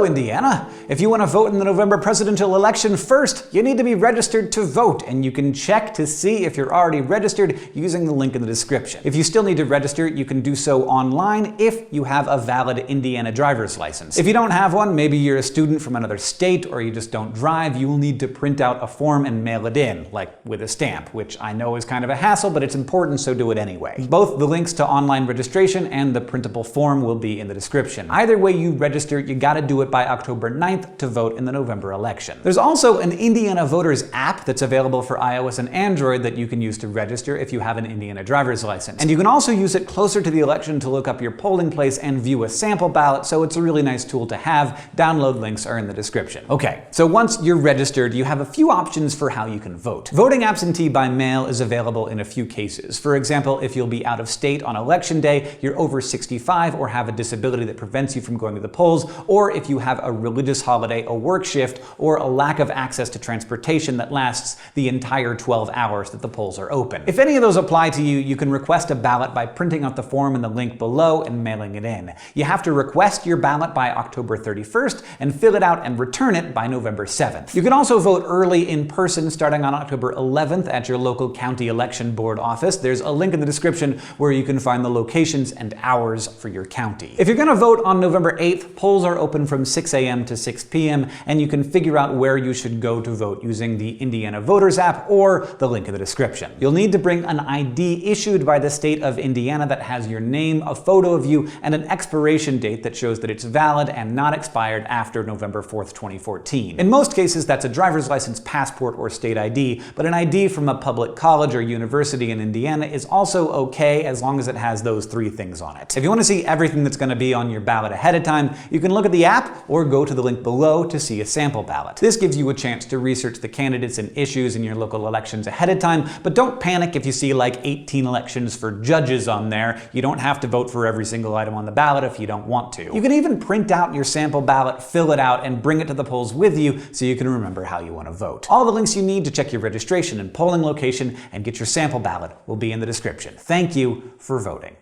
Hello, Indiana! If you want to vote in the November presidential election first, you need to be registered to vote, and you can check to see if you're already registered using the link in the description. If you still need to register, you can do so online if you have a valid Indiana driver's license. If you don't have one, maybe you're a student from another state or you just don't drive, you will need to print out a form and mail it in, like with a stamp, which I know is kind of a hassle, but it's important, so do it anyway. Both the links to online registration and the printable form will be in the description. Either way you register, you gotta do it by October 9th to vote in the November election. There's also an Indiana Voters app that's available for iOS and Android that you can use to register if you have an Indiana driver's license. And you can also use it closer to the election to look up your polling place and view a sample ballot, so it's a really nice tool to have. Download links are in the description. Okay, so once you're registered, you have a few options for how you can vote. Voting absentee by mail is available in a few cases. For example, if you'll be out of state on election day, you're over 65 or have a disability that prevents you from going to the polls, or if you have a religious holiday, a work shift, or a lack of access to transportation that lasts the entire 12 hours that the polls are open. If any of those apply to you, you can request a ballot by printing out the form in the link below and mailing it in. You have to request your ballot by October 31st and fill it out and return it by November 7th. You can also vote early in person starting on October 11th at your local county election board office. There's a link in the description where you can find the locations and hours for your county. If you're going to vote on November 8th, polls are open from 6 a.m. to 6 p.m. and you can figure out where you should go to vote using the Indiana Voters app or the link in the description. You'll need to bring an ID issued by the state of Indiana that has your name, a photo of you, and an expiration date that shows that it's valid and not expired after November 4th, 2014. In most cases, that's a driver's license, passport, or state ID, but an ID from a public college or university in Indiana is also okay as long as it has those three things on it. If you want to see everything that's going to be on your ballot ahead of time, you can look at the app or go to the link below to see a sample ballot. This gives you a chance to research the candidates and issues in your local elections ahead of time, but don't panic if you see like 18 elections for judges on there. You don't have to vote for every single item on the ballot if you don't want to. You can even print out your sample ballot, fill it out, and bring it to the polls with you so you can remember how you want to vote. All the links you need to check your registration and polling location and get your sample ballot will be in the description. Thank you for voting.